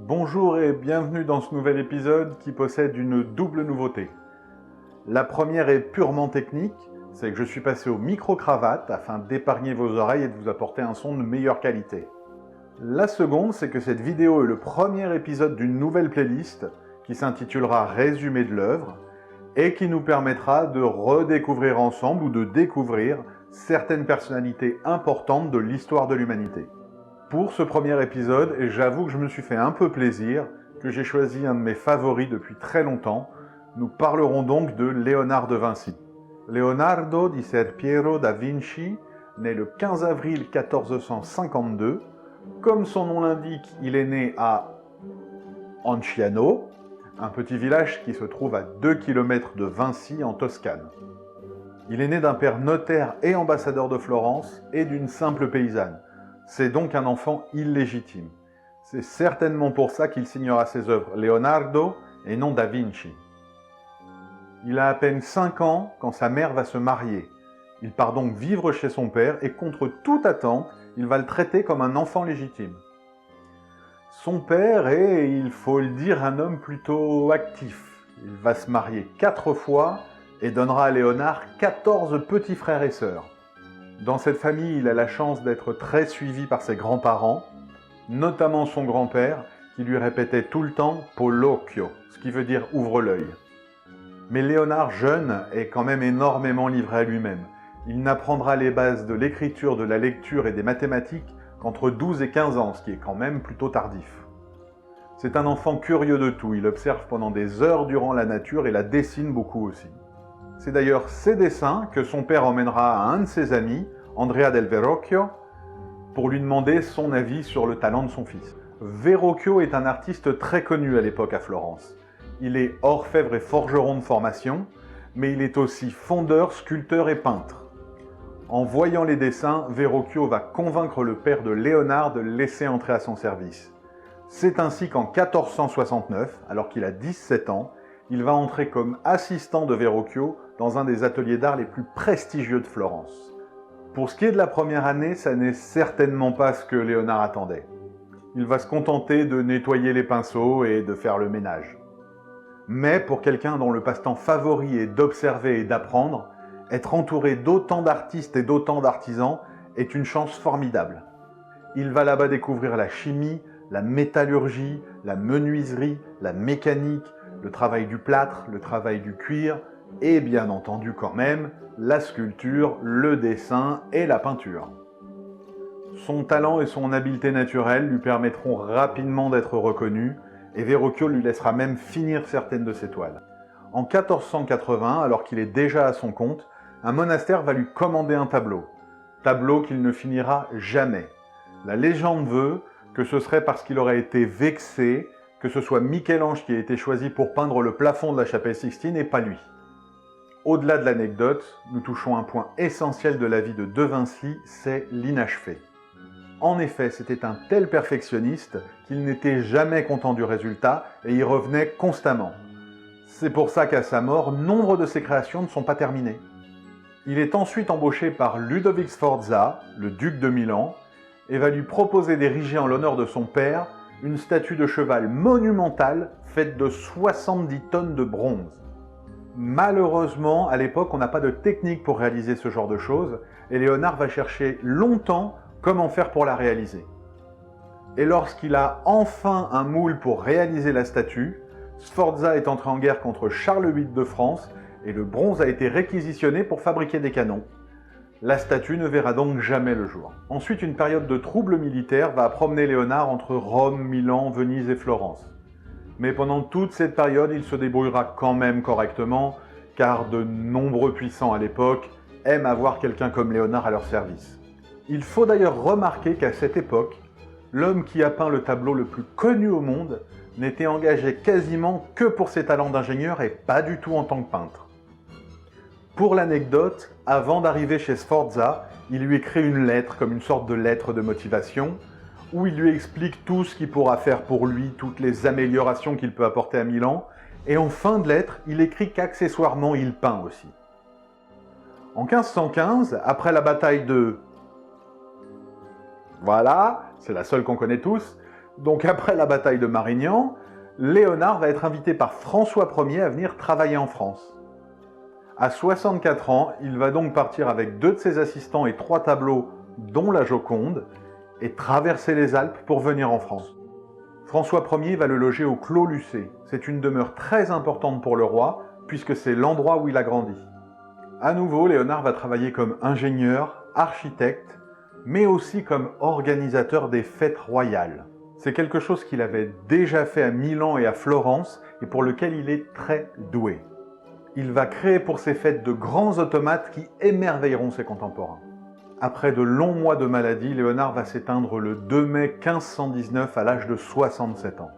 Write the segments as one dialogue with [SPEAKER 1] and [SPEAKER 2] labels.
[SPEAKER 1] Bonjour et bienvenue dans ce nouvel épisode qui possède une double nouveauté. La première est purement technique, c'est que je suis passé au micro-cravate afin d'épargner vos oreilles et de vous apporter un son de meilleure qualité. La seconde, c'est que cette vidéo est le premier épisode d'une nouvelle playlist qui s'intitulera Résumé de l'œuvre et qui nous permettra de redécouvrir ensemble ou de découvrir certaines personnalités importantes de l'histoire de l'humanité. Pour ce premier épisode, et j'avoue que je me suis fait un peu plaisir, que j'ai choisi un de mes favoris depuis très longtemps, nous parlerons donc de Léonard de Vinci. Leonardo di Ser Piero da Vinci, né le 15 avril 1452. Comme son nom l'indique, il est né à Anciano, un petit village qui se trouve à 2 km de Vinci en Toscane. Il est né d'un père notaire et ambassadeur de Florence et d'une simple paysanne. C'est donc un enfant illégitime. C'est certainement pour ça qu'il signera ses œuvres Leonardo et non Da Vinci. Il a à peine 5 ans quand sa mère va se marier. Il part donc vivre chez son père et contre toute attente, il va le traiter comme un enfant légitime. Son père est, il faut le dire, un homme plutôt actif. Il va se marier 4 fois et donnera à Léonard 14 petits frères et sœurs. Dans cette famille, il a la chance d'être très suivi par ses grands-parents, notamment son grand-père, qui lui répétait tout le temps « Polocchio », ce qui veut dire « ouvre l'œil ». Mais Léonard, jeune, est quand même énormément livré à lui-même. Il n'apprendra les bases de l'écriture, de la lecture et des mathématiques qu'entre 12 et 15 ans, ce qui est quand même plutôt tardif. C'est un enfant curieux de tout, il observe pendant des heures durant la nature et la dessine beaucoup aussi. C'est d'ailleurs ces dessins que son père emmènera à un de ses amis, Andrea del Verrocchio, pour lui demander son avis sur le talent de son fils. Verrocchio est un artiste très connu à l'époque à Florence. Il est orfèvre et forgeron de formation, mais il est aussi fondeur, sculpteur et peintre. En voyant les dessins, Verrocchio va convaincre le père de Léonard de le laisser entrer à son service. C'est ainsi qu'en 1469, alors qu'il a 17 ans, il va entrer comme assistant de Verrocchio dans un des ateliers d'art les plus prestigieux de Florence. Pour ce qui est de la première année, ça n'est certainement pas ce que Léonard attendait. Il va se contenter de nettoyer les pinceaux et de faire le ménage. Mais pour quelqu'un dont le passe-temps favori est d'observer et d'apprendre, être entouré d'autant d'artistes et d'autant d'artisans est une chance formidable. Il va là-bas découvrir la chimie, la métallurgie, la menuiserie, la mécanique, le travail du plâtre, le travail du cuir, et bien entendu quand même, la sculpture, le dessin et la peinture. Son talent et son habileté naturelle lui permettront rapidement d'être reconnu, et Verrocchio lui laissera même finir certaines de ses toiles. En 1480, alors qu'il est déjà à son compte, un monastère va lui commander un tableau qu'il ne finira jamais. La légende veut que ce serait parce qu'il aurait été vexé que ce soit Michel-Ange qui a été choisi pour peindre le plafond de la chapelle Sixtine et pas lui. Au-delà de l'anecdote, nous touchons un point essentiel de la vie de De Vinci, c'est l'inachevé. En effet, c'était un tel perfectionniste qu'il n'était jamais content du résultat et y revenait constamment. C'est pour ça qu'à sa mort, nombre de ses créations ne sont pas terminées. Il est ensuite embauché par Ludovic Sforza, le duc de Milan, et va lui proposer d'ériger en l'honneur de son père une statue de cheval monumentale faite de 70 tonnes de bronze. Malheureusement, à l'époque, on n'a pas de technique pour réaliser ce genre de choses, et Léonard va chercher longtemps comment faire pour la réaliser. Et lorsqu'il a enfin un moule pour réaliser la statue, Sforza est entré en guerre contre Charles VIII de France, et le bronze a été réquisitionné pour fabriquer des canons. La statue ne verra donc jamais le jour. Ensuite, une période de troubles militaires va promener Léonard entre Rome, Milan, Venise et Florence. Mais pendant toute cette période, il se débrouillera quand même correctement, car de nombreux puissants à l'époque aiment avoir quelqu'un comme Léonard à leur service. Il faut d'ailleurs remarquer qu'à cette époque, l'homme qui a peint le tableau le plus connu au monde n'était engagé quasiment que pour ses talents d'ingénieur et pas du tout en tant que peintre. Pour l'anecdote, avant d'arriver chez Sforza, il lui écrit une lettre, comme une sorte de lettre de motivation, où il lui explique tout ce qu'il pourra faire pour lui, toutes les améliorations qu'il peut apporter à Milan, et en fin de lettre, il écrit qu'accessoirement il peint aussi. En 1515, après la bataille de... Voilà, c'est la seule qu'on connaît tous, Donc après la bataille de Marignan, Léonard va être invité par François Ier à venir travailler en France. À 64 ans, il va donc partir avec 2 de ses assistants et 3 tableaux, dont la Joconde, et traverser les Alpes pour venir en France. François Ier va le loger au Clos Lucé. C'est une demeure très importante pour le roi, puisque c'est l'endroit où il a grandi. À nouveau, Léonard va travailler comme ingénieur, architecte, mais aussi comme organisateur des fêtes royales. C'est quelque chose qu'il avait déjà fait à Milan et à Florence, et pour lequel il est très doué. Il va créer pour ces fêtes de grands automates qui émerveilleront ses contemporains. Après de longs mois de maladie, Léonard va s'éteindre le 2 mai 1519 à l'âge de 67 ans.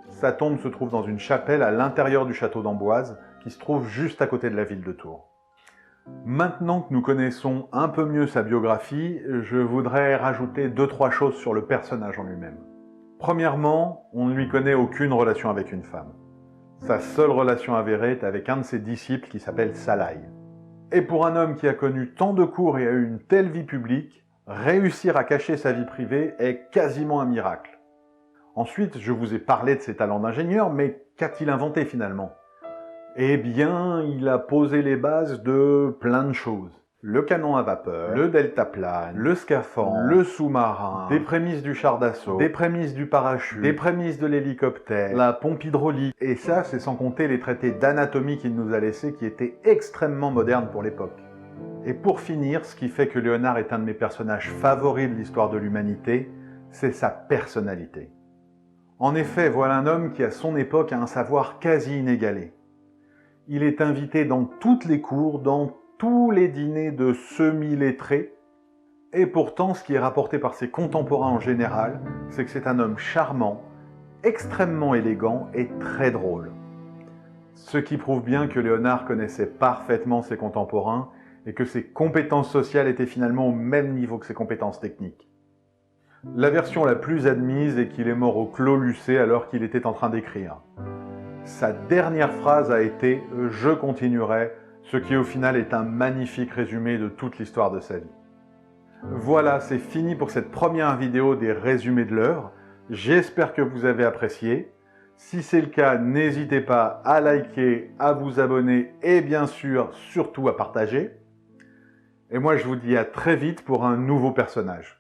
[SPEAKER 1] Sa tombe se trouve dans une chapelle à l'intérieur du château d'Amboise, qui se trouve juste à côté de la ville de Tours. Maintenant que nous connaissons un peu mieux sa biographie, je voudrais rajouter 2-3 choses sur le personnage en lui-même. Premièrement, on ne lui connaît aucune relation avec une femme. Sa seule relation avérée est avec un de ses disciples qui s'appelle Salaï. Et pour un homme qui a connu tant de cours et a eu une telle vie publique, réussir à cacher sa vie privée est quasiment un miracle. Ensuite, je vous ai parlé de ses talents d'ingénieur, mais qu'a-t-il inventé finalement? Eh bien, il a posé les bases de plein de choses. Le canon à vapeur, le deltaplane, le scaphandre, le sous-marin, des prémices du char d'assaut, des prémices du parachute, des prémices de l'hélicoptère, la pompe hydraulique. Et ça, c'est sans compter les traités d'anatomie qu'il nous a laissés qui étaient extrêmement modernes pour l'époque. Et pour finir, ce qui fait que Léonard est un de mes personnages favoris de l'histoire de l'humanité, c'est sa personnalité. En effet, voilà un homme qui à son époque a un savoir quasi inégalé. Il est invité dans toutes les cours, dans tous les dîners de semi-lettrés, et pourtant ce qui est rapporté par ses contemporains en général, c'est que c'est un homme charmant, extrêmement élégant et très drôle. Ce qui prouve bien que Léonard connaissait parfaitement ses contemporains et que ses compétences sociales étaient finalement au même niveau que ses compétences techniques. La version la plus admise est qu'il est mort au Clos Lucé alors qu'il était en train d'écrire. Sa dernière phrase a été « Je continuerai », ce qui au final est un magnifique résumé de toute l'histoire de sa vie. Voilà, c'est fini pour cette première vidéo des résumés de l'œuvre. J'espère que vous avez apprécié. Si c'est le cas, n'hésitez pas à liker, à vous abonner et bien sûr, surtout à partager. Et moi, je vous dis à très vite pour un nouveau personnage.